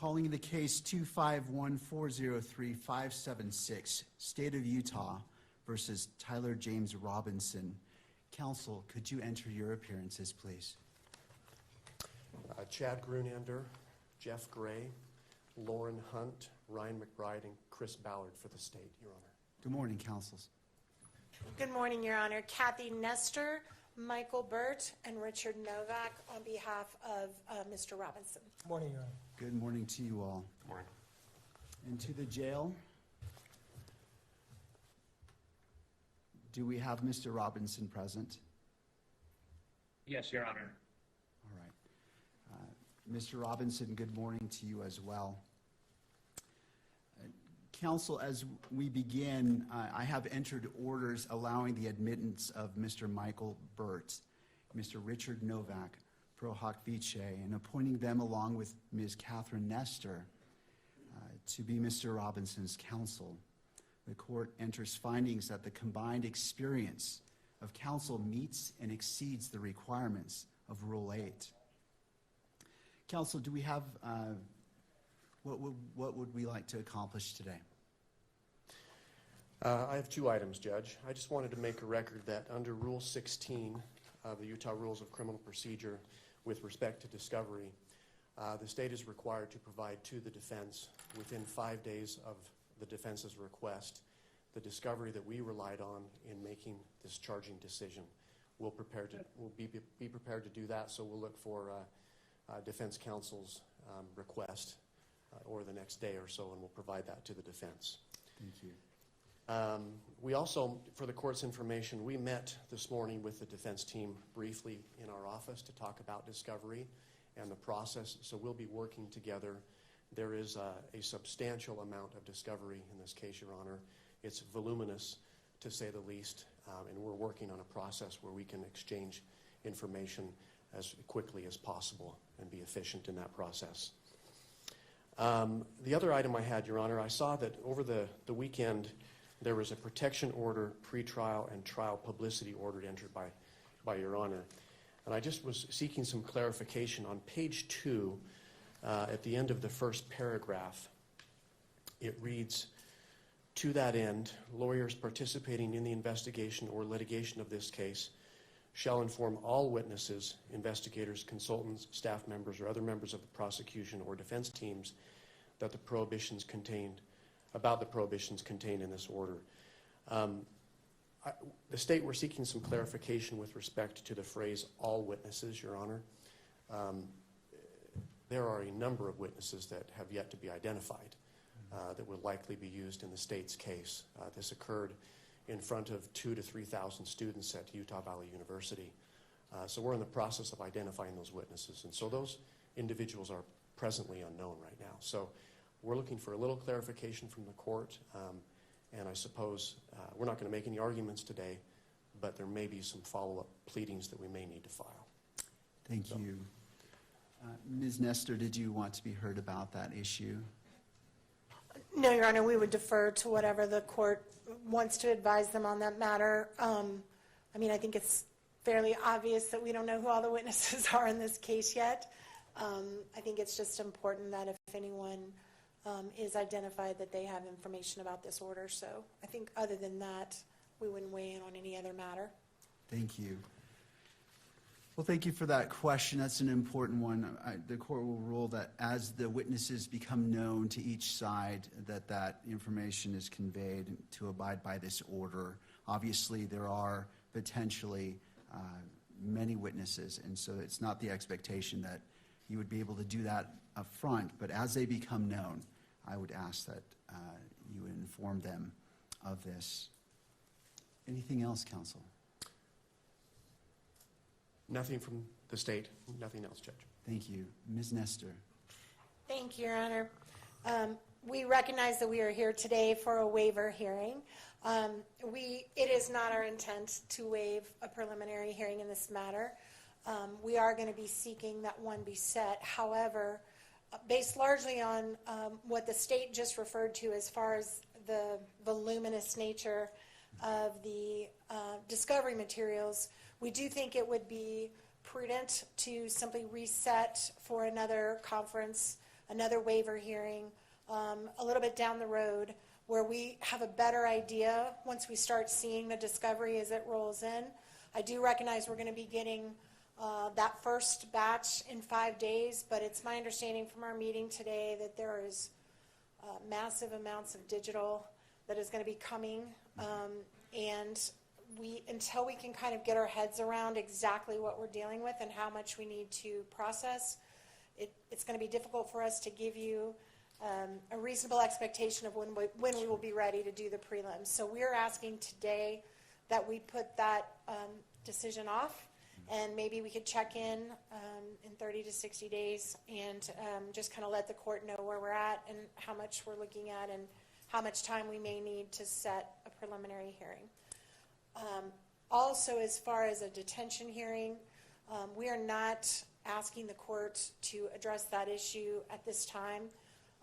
Calling the case 251403576, State of Utah versus Tyler James Robinson. Counsel, could you enter your appearances, please? Chad Grunander, Jeff Gray, Lauren Hunt, Ryan McBride, and Chris Ballard for the state, Your Honor. Good morning, counsels. Good morning, Your Honor. Kathy Nestor, Michael Burt, and Richard Novak on behalf of Mr. Robinson. Good morning, Your Honor. Good morning to you all. Good morning. And to the jail, do we have Mr. Robinson present? Yes, Your Honor. All right. Mr. Robinson, good morning to you as well. Counsel, as we begin, I have entered orders allowing the admittance of Mr. Michael Burt, Mr. Richard Novak, pro hoc vice, and appointing them along with Ms. Catherine Nestor to be Mr. Robinson's counsel. The court enters findings that the combined experience of counsel meets and exceeds the requirements of Rule 8. Counsel, do we have, what would we like to accomplish today? I have two items, Judge. I just wanted to make a record that under Rule 16 of the Utah Rules of Criminal Procedure with respect to discovery, the state is required to provide to the defense within 5 days of the defense's request the discovery that we relied on in making this charging decision. We'll be prepared to do that, so we'll look for defense counsel's request or the next day or so, and we'll provide that to the defense. Thank you. We also, for the court's information, we met this morning with the defense team briefly in our office to talk about discovery and the process, so we'll be working together. There is a substantial amount of discovery in this case, Your Honor. It's voluminous, to say the least, and we're working on a process where we can exchange information as quickly as possible and be efficient in that process. The other item I had, Your Honor, I saw that over the weekend there was a protection order, pretrial, and trial publicity order entered by Your Honor. And I just was seeking some clarification. On page 2, at the end of the first paragraph, it reads, "To that end, lawyers participating in the investigation or litigation of this case shall inform all witnesses, investigators, consultants, staff members, or other members of the prosecution or defense teams that the prohibitions contained in this order." The state, we're seeking some clarification with respect to the phrase "all witnesses," Your Honor. There are a number of witnesses that have yet to be identified that will likely be used in the state's case. This occurred in front of 2,000 to 3,000 students at Utah Valley University. So we're in the process of identifying those witnesses. And so those individuals are presently unknown right now. So we're looking for a little clarification from the court. And I suppose we're not going to make any arguments today, but there may be some follow-up pleadings that we may need to file. Thank you. Ms. Nestor, did you want to be heard about that issue? No, Your Honor, we would defer to whatever the court wants to advise them on that matter. I mean, I think it's fairly obvious that we don't know who all the witnesses are in this case yet. I think it's just important that if anyone is identified that they have information about this order. So I think other than that, we wouldn't weigh in on any other matter. Thank you. Well, thank you for that question. That's an important one. The court will rule that as the witnesses become known to each side, that information is conveyed to abide by this order. Obviously, there are potentially many witnesses, and so it's not the expectation that you would be able to do that up front, but as they become known, I would ask that you would inform them of this. Anything else, counsel? Nothing from the state. Nothing else, Judge. Thank you. Ms. Nestor. Thank you, Your Honor. We recognize that we are here today for a waiver hearing. It is not our intent to waive a preliminary hearing in this matter. We are going to be seeking that one be set. However, based largely on what the state just referred to as far as the voluminous nature of the discovery materials, we do think it would be prudent to simply reset for another conference, another waiver hearing a little bit down the road where we have a better idea once we start seeing the discovery as it rolls in. I do recognize we're going to be getting that first batch in 5 days, but it's my understanding from our meeting today that there is massive amounts of digital that is going to be coming, and until we can kind of get our heads around exactly what we're dealing with and how much we need to process, it's going to be difficult for us to give you a reasonable expectation of when we will be ready to do the prelims. So we're asking today that we put that decision off, and maybe we could check in 30 to 60 days and just kind of let the court know where we're at and how much we're looking at and how much time we may need to set a preliminary hearing. Also, as far as a detention hearing, we are not asking the court to address that issue at this time.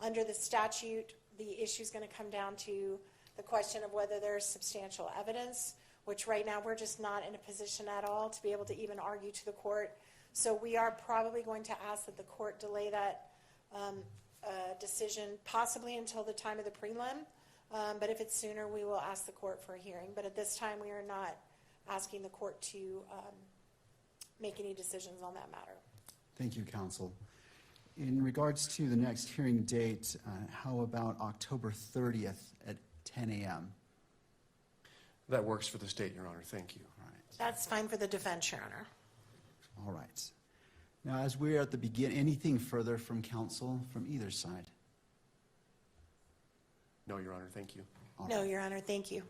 Under the statute, the issue is going to come down to the question of whether there's substantial evidence, which right now we're just not in a position at all to be able to even argue to the court. So we are probably going to ask that the court delay that decision possibly until the time of the prelim. But if it's sooner, we will ask the court for a hearing. But at this time, we are not asking the court to make any decisions on that matter. Thank you, counsel. In regards to the next hearing date, how about October 30th at 10 a.m.? That works for the state, Your Honor. Thank you. All right. That's fine for the defense, Your Honor. All right. Now, as we're at the beginning, anything further from counsel from either side? No, Your Honor. Thank you. No, Your Honor. Thank you.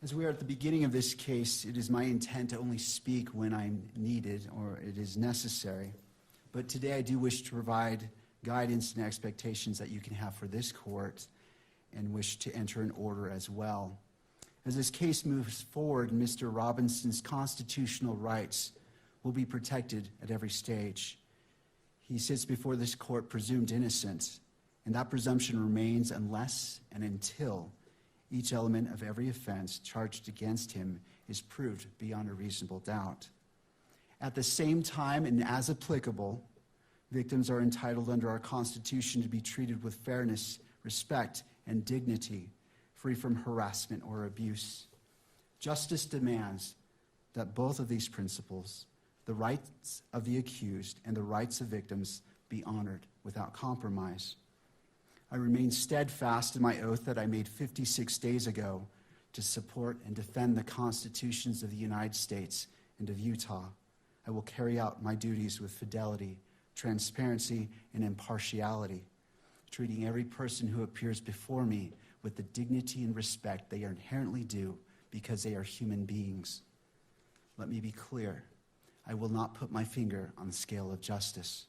As we are at the beginning of this case, it is my intent to only speak when I'm needed or it is necessary. But today I do wish to provide guidance and expectations that you can have for this court and wish to enter an order as well. As this case moves forward, Mr. Robinson's constitutional rights will be protected at every stage. He sits before this court presumed innocent, and that presumption remains unless and until each element of every offense charged against him is proved beyond a reasonable doubt. At the same time, and as applicable, victims are entitled under our Constitution to be treated with fairness, respect, and dignity, free from harassment or abuse. Justice demands that both of these principles, the rights of the accused and the rights of victims, be honored without compromise. I remain steadfast in my oath that I made 56 days ago to support and defend the constitutions of the United States and of Utah. I will carry out my duties with fidelity, transparency, and impartiality, treating every person who appears before me with the dignity and respect they are inherently due because they are human beings. Let me be clear. I will not put my finger on the scale of justice.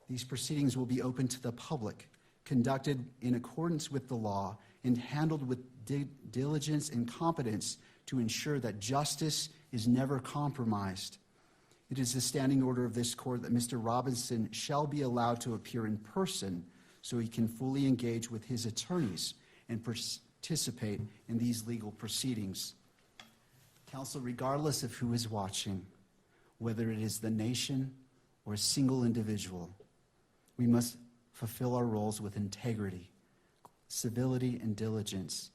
These proceedings will be open to the public, conducted in accordance with the law, and handled with diligence and competence to ensure that justice is never compromised. It is the standing order of this court that Mr. Robinson shall be allowed to appear in person so he can fully engage with his attorneys and participate in these legal proceedings. Counsel, regardless of who is watching, whether it is the nation or a single individual, we must fulfill our roles with integrity, civility, and diligence.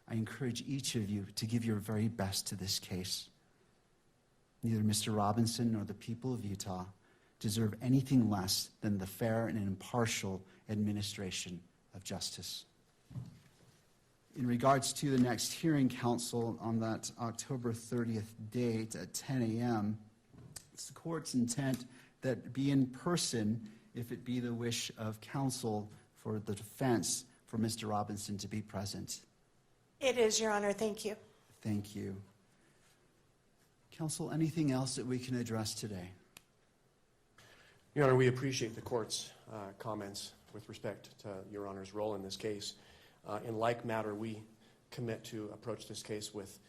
I encourage each of you to give your very best to this case. Neither Mr. Robinson nor the people of Utah deserve anything less than the fair and impartial administration of justice. In regards to the next hearing, counsel, on that October 30th date at 10 a.m., it's the court's intent that be in person if it be the wish of counsel for the defense for Mr. Robinson to be present. It is, Your Honor. Thank you. Thank you. Counsel, anything else that we can address today? Your Honor, we appreciate the court's comments with respect to Your Honor's role in this case. In like matter, we commit to approach this case with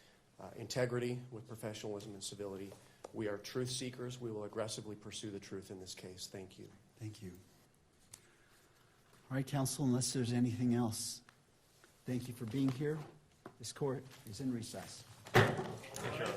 integrity, with professionalism and civility. We are truth seekers. We will aggressively pursue the truth in this case. Thank you. Thank you. All right, counsel, unless there's anything else, thank you for being here. This court is in recess. Yes, Your Honor.